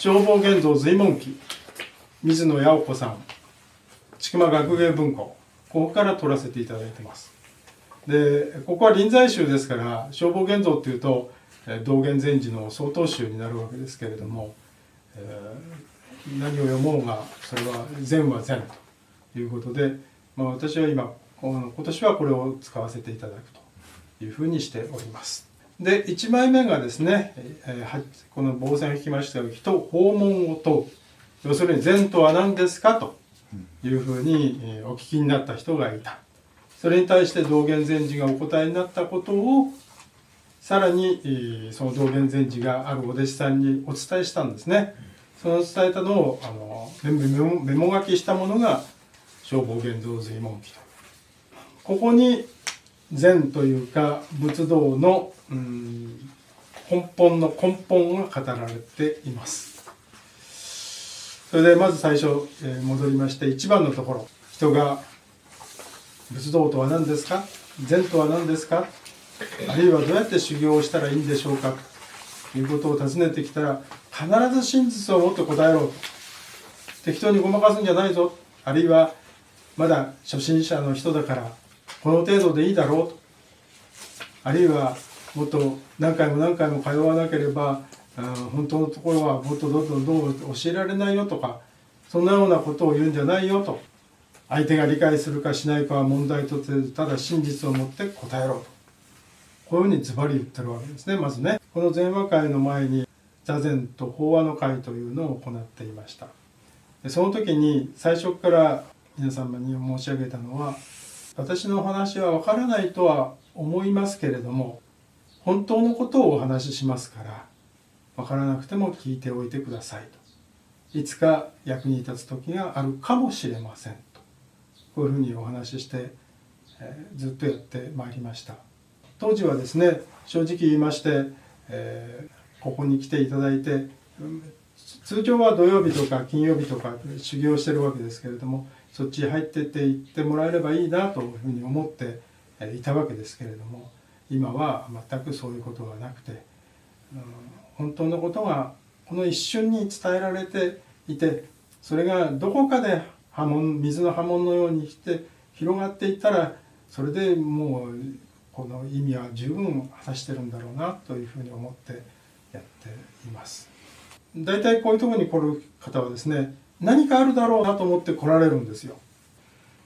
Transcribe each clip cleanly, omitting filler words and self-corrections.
消防現像随文記、水野八百子さん、千曲学芸文庫、ここから取らせていただいてます。で、ここは臨済宗ですから、消防現像っていうと道元禅師の曹洞宗になるわけですけれども、何を読もうがそれは禅は禅ということで、私は今年はこれを使わせていただくというふうにしております。で、1枚目がですね、この傍線を引きましたように人訪問を問う、要するに禅とは何ですかというふうにお聞きになった人がいた。それに対して道元禅師がお答えになったことをさらにその道元禅師があるお弟子さんにお伝えしたんですね。その伝えたのをメモ書きしたものが消防現像随文記と。ここに禅というか仏道の根本が語られています。それでまず最初、戻りまして1番のところ、人が仏道とは何ですか、禅とは何ですか、あるいはどうやって修行をしたらいいんでしょうかということを尋ねてきたら、必ず真実を持って答えろと、適当にごまかすんじゃないぞ、あるいはまだ初心者の人だからこの程度でいいだろうと、あるいはもっと何回も何回も通わなければ本当のところはもっとどんどん教えられないよとか、そんなようなことを言うんじゃないよと、相手が理解するかしないかは問題とせず、ただ真実を持って答えろと、こういうふうにズバリ言ってるわけですね。まずね、この禅話会の前に座禅と法話の会というのを行っていました。その時に最初から皆様に申し上げたのは、私のお話は分からないとは思いますけれども、本当のことをお話ししますから分からなくても聞いておいてくださいと、いつか役に立つ時があるかもしれませんと、こういうふうにお話しして、ずっとやってまいりました。当時はですね、正直言いまして、ここに来ていただいて、通常は土曜日とか金曜日とか修行してるわけですけれども、そっちに入ってって行ってもらえればいいなというふうに思っていたわけですけれども、今は全くそういうことがなくて、本当のことがこの一瞬に伝えられていて、それがどこかで水の波紋のようにして広がっていったら、それでもうこの意味は十分果たしてるんだろうなというふうに思ってやっています。だいたいこういうところに来る方はですね、何かあるだろうなと思って来られるんですよ。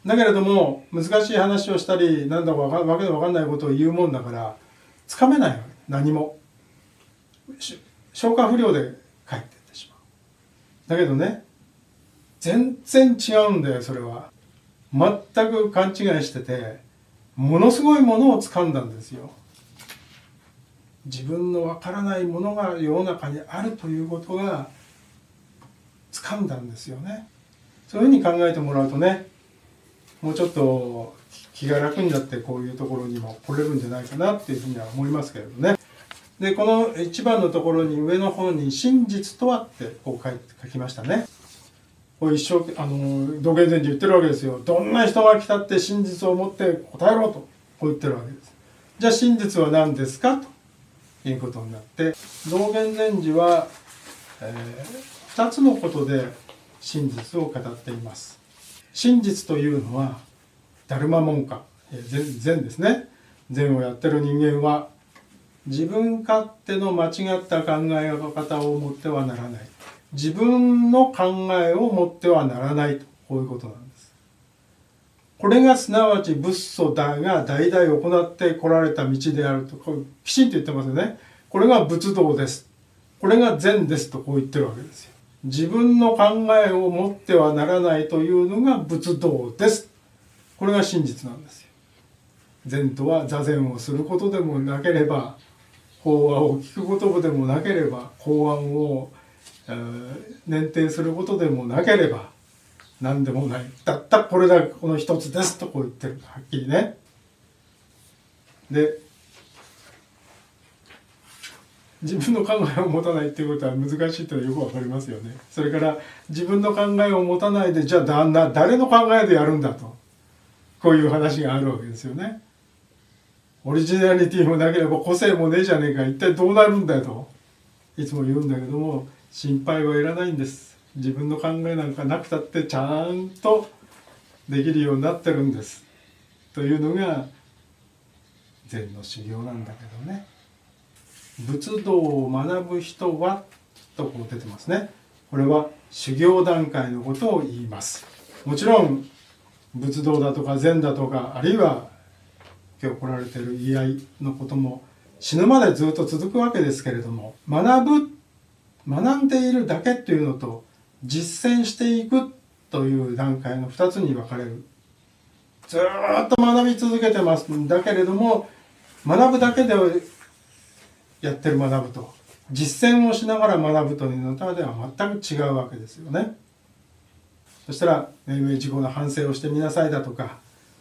だけれども難しい話をしたり、なんだかわけのわかんないことを言うもんだからつかめないわけ、何も消化不良で帰っていってしまう。だけどね、全然違うんだよ。それは全く勘違いしてて、ものすごいものを掴んだんですよ。自分のわからないものが世の中にあるということが掴んだんですよね。そういうふうに考えてもらうとね、もうちょっと気が楽になってこういうところにも来れるんじゃないかなっていうふうには思いますけれどね。で、この一番のところに上の方に真実とはってこう書きましたね。こう一生道元禅師言ってるわけですよ。どんな人が来たって真実を持って答えろとこう言ってるわけです。じゃあ真実は何ですかということになって、道元禅師は、2つのことで真実を語っています。真実というのはダルマ門下、禅ですね。禅をやってる人間は自分勝手の間違った考え方を持ってはならない、自分の考えを持ってはならないと、こういうことなんです。これがすなわち仏祖だが代々行ってこられた道であると、こうきちんと言ってますよね。これが仏道です、これが禅ですとこう言ってるわけですよ。自分の考えを持ってはならないというのが仏道です。これが真実なんですよ。禅とは座禅をすることでもなければ、法話を聞くことでもなければ、公案を念定することでもなければ、何でもない。たったこれだけこの一つですとこう言ってる。はっきりね。で、自分の考えを持たないっていうことは難しいというのはよくわかりますよね。それから自分の考えを持たないで、じゃあ誰の考えでやるんだと、こういう話があるわけですよね。オリジナリティもなければ個性もねえじゃねえか、一体どうなるんだよといつも言うんだけども、心配はいらないんです。自分の考えなんかなくたってちゃんとできるようになってるんですというのが禅の修行なんだけどね。仏道を学ぶ人はとこう出てますね。これは修行段階のことを言います。もちろん仏道だとか禅だとか、あるいは今日来られている言い合いのことも死ぬまでずっと続くわけですけれども、学んでいるだけというのと実践していくという段階の2つに分かれる。ずっと学び続けてますんだけれども、学ぶだけでやってる学ぶと実践をしながら学ぶというのとでは全く違うわけですよね。そしたら目上自己の反省をしてみなさいだとか、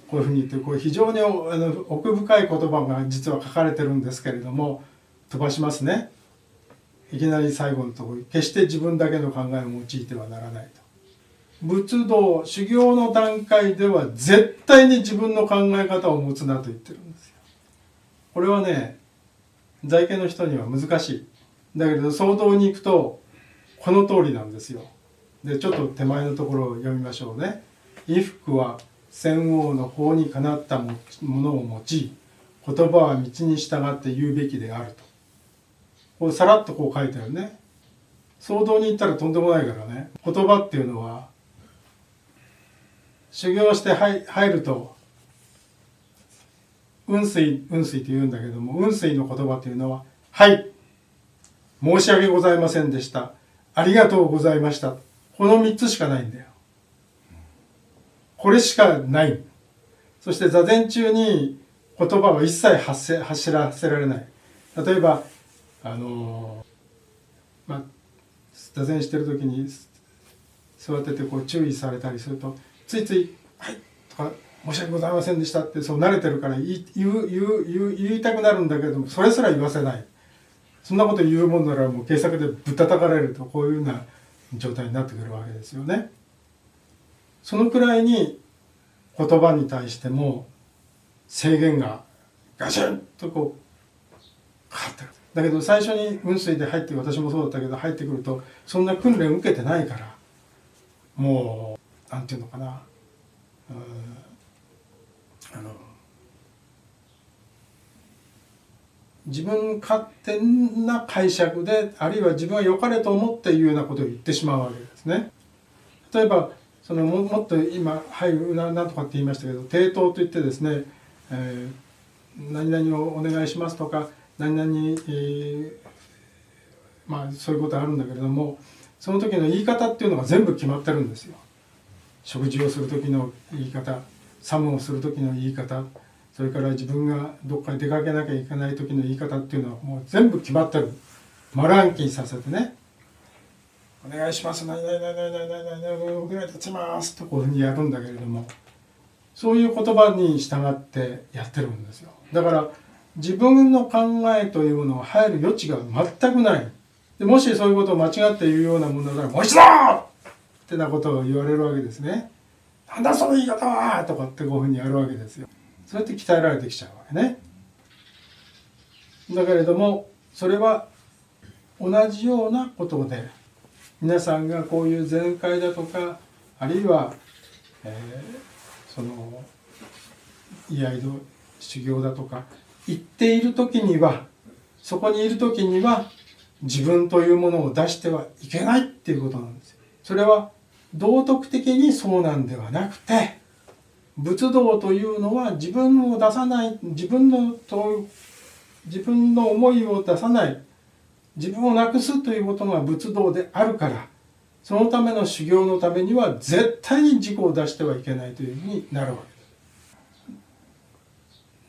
こういうふうに言ってこう非常に奥深い言葉が実は書かれてるんですけれども、飛ばしますね。いきなり最後のところ、決して自分だけの考えを用いてはならないと。仏道修行の段階では絶対に自分の考え方を持つなと言ってるんですよ。これはね、在家の人には難しい。だけど僧道に行くとこの通りなんですよ。でちょっと手前のところを読みましょうね。衣服は仙王の法にかなったものを用い、言葉は道に従って言うべきであると。こうさらっとこう書いてあるね。僧道に行ったらとんでもないからね。言葉っていうのは修行して入ると雲水って言うんだけども、雲水の言葉というのは、はい、申し訳ございませんでした、ありがとうございました、この3つしかないんだよ。これしかない。そして座禅中に言葉を一切走らせられない。例えば座禅してる時に座っててこう注意されたりすると、ついつい「はい」とか「申し訳ございませんでした」ってそう慣れてるから言いたくなるんだけれども、それすら言わせない。そんなこと言うもんならもう警察でぶったたかれると、こういうような状態になってくるわけですよね。そのくらいに言葉に対しても制限がガシンとこうかかってる。だけど最初に雲水で入って、私もそうだったけど入ってくると、そんな訓練受けてないから、もうなんていうのかな、自分勝手な解釈で、あるいは自分は良かれと思っていうようなことを言ってしまうわけですね。例えばもっと今なんとかって言いましたけど、抵当といってですね、何々をお願いしますとか、何々、そういうことあるんだけれども、その時の言い方っていうのが全部決まってるんですよ。食事をする時の言い方、作務をする時の言い方、それから自分がどっかに出かけなきゃいけない時の言い方っていうのはもう全部決まってる。丸暗記させてね、お願いします、何々お願いいたしますとこういうふうにやるんだけれども、そういう言葉に従ってやってるんですよ。だから自分の考えというものを入る余地が全くない。でもしそういうことを間違って言うようなものなら、もう一度ってなことを言われるわけですね。なんだその言い方はとかってこういうふうにやるわけですよ。そうやって鍛えられてきちゃうわけね。だけれどもそれは同じようなことで、皆さんがこういう禅会だとか、あるいは、その居合の修行だとか言っている時には、そこにいる時には自分というものを出してはいけないっていうことなんですよ。それは道徳的にそうなんではなくて、仏道というのは自分を出さない、自分の思いを出さない、自分をなくすということが仏道であるから、そのための修行のためには絶対に自己を出してはいけないというふうになるわ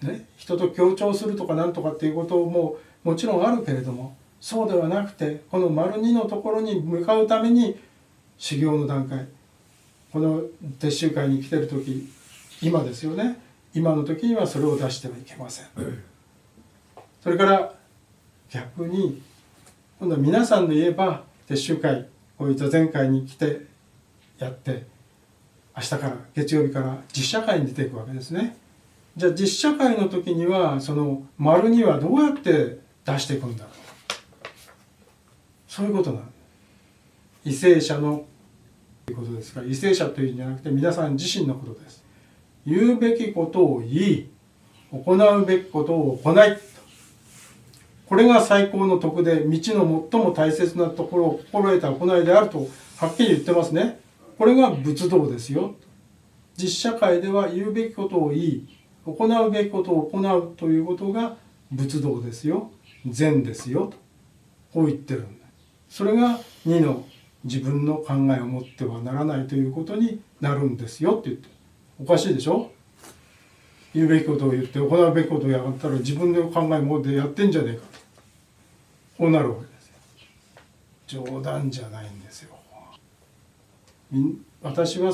けです。ね、人と協調するとかなんとかっていうことももちろんあるけれども、そうではなくて、この丸2のところに向かうために修行の段階、この撤収会に来てる時、今ですよね、今の時にはそれを出してはいけません。それから逆に今度は皆さんで言えば、撤収会、こういう座禅会に来てやって、明日から月曜日から実社会に出ていくわけですね。じゃあ実社会の時にはその丸2はどうやって出していくんだろう、そういうことなんです。為政者のということですから、為政者というんじゃなくて皆さん自身のことです。言うべきことを言い、行うべきことを行い、これが最高の徳で、道の最も大切なところを心得た行いであるとはっきり言ってますね。これが仏道ですよ。実社会では言うべきことを言い、行うべきことを行うということが仏道ですよ。善ですよ。とこう言ってるんだ。それが2の自分の考えを持ってはならないということになるんですよって言ってる。おかしいでしょ。言うべきことを言って行うべきことをやったら自分の考え持ってやってんじゃねえかと。こうなるわけですよ。冗談じゃないんですよ。私は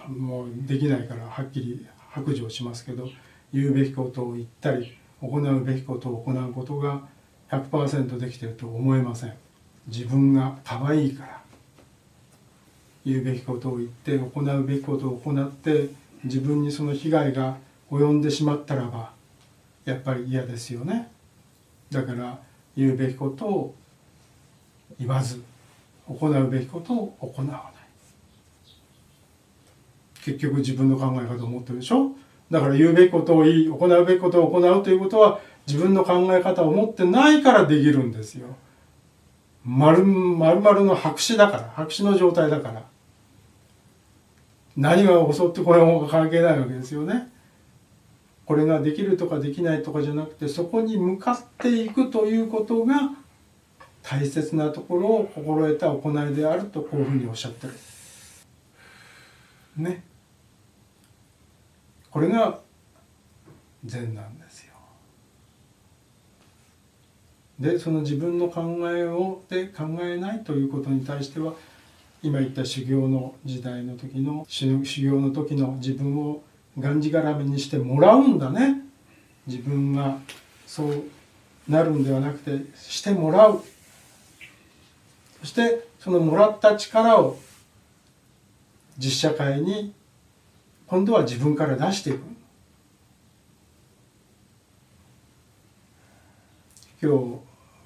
もうできないからはっきり白状しますけど、言うべきことを言ったり行うべきことを行うことが 100% できていると思えません。自分が可愛いから、言うべきことを言って行うべきことを行って自分にその被害が及んでしまったらばやっぱり嫌ですよね。だから言うべきことを言わず、行うべきことを行わない。結局自分の考え方を持ってるでしょ。だから言うべきことを言い、行うべきことを行うということは自分の考え方を持ってないからできるんですよ。丸々の白紙だから、白紙の状態だから。何が襲ってこようが関係ないわけですよね。これができるとかできないとかじゃなくて、そこに向かっていくということが大切なところを心得た行いであるとこういうふうにおっしゃってる。ね。これが善なんですよ。で、その自分の考えをで考えないということに対しては、今言った修行の時代の時の修行の時の自分をがんじがらめにしてもらうんだね。自分がそうなるんではなくてしてもらう。そしてそのもらった力を実社会に今度は自分から出していく。今日こ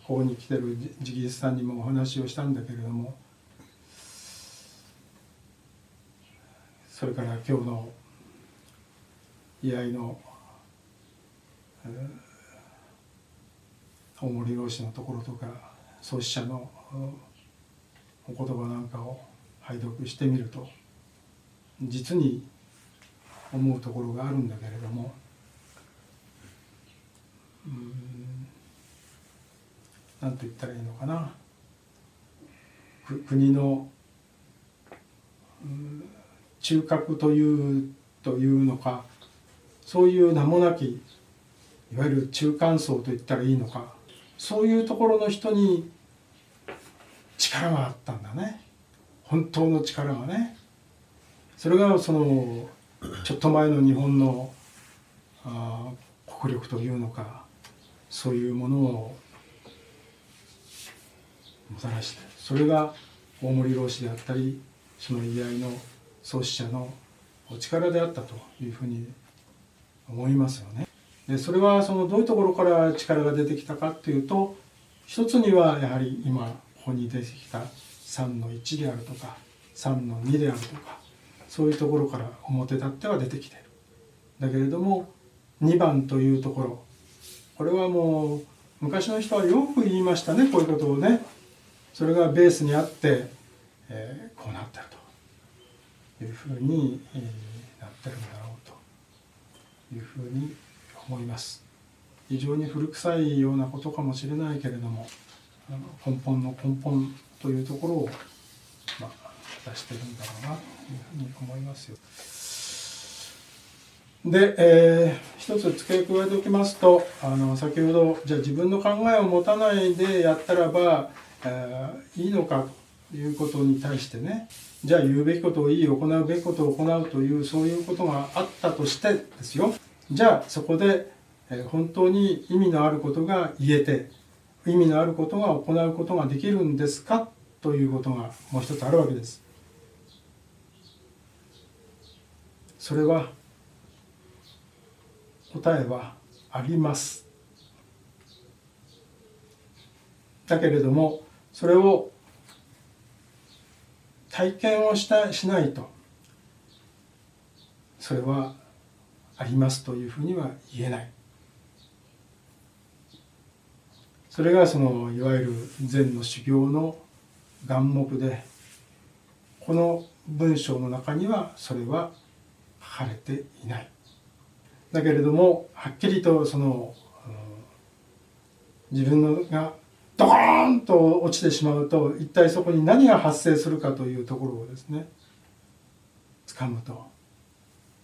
こに来てる直筆さんにもお話をしたんだけれども、それから今日の居合の大森老師のところとか創始者のお言葉なんかを拝読してみると実に思うところがあるんだけれども、なんと言ったらいいのかな、国の中核というのか、そういう名もなきいわゆる中間層と言ったらいいのか、そういうところの人に力があったんだね。本当の力がね。それがそのちょっと前の日本の国力というのか、そういうものをもたらして、それが大森老師であったりその居合の創始者のお力であったというふうに思いますよね。でそれはそのどういうところから力が出てきたかというと、一つにはやはり今ここに出てきた3の1であるとか3の2であるとか、そういうところから表立っては出てきている。だけれども2番というところ、これはもう昔の人はよく言いましたね、こういうことをね。それがベースにあって、こうなってるというふうに、なってるんだろうというふうに思います。非常に古臭いようなことかもしれないけれども、根本の根本というところを、出してるんだろうなというふうに思いますよ。で、一つ付け加えておきますと、先ほどじゃあ自分の考えを持たないでやったらば、いいのかということに対してね、じゃあ言うべきことを言い、行うべきことを行うというそういうことがあったとしてですよ、じゃあそこで本当に意味のあることが言えて、意味のあることが行うことができるんですかということがもう一つあるわけです。それは答えはあります。だけれどもそれを体験をしないとそれはありますというふうには言えない。それがそのいわゆる禅の修行の眼目で、この文章の中にはそれは書かれていない。だけれどもはっきりとその自分のがドコーンと落ちてしまうと、一体そこに何が発生するかというところをですね掴むと、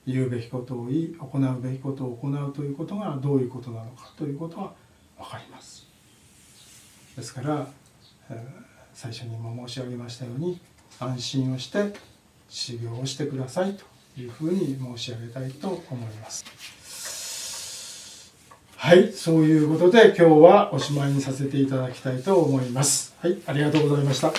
言うべきことを言い、行うべきことを行うということがどういうことなのかということは分かります。ですから、最初にも申し上げましたように、安心をして修行をしてくださいというふうに申し上げたいと思います。はい、そういうことで今日はおしまいにさせていただきたいと思います。はい、ありがとうございました。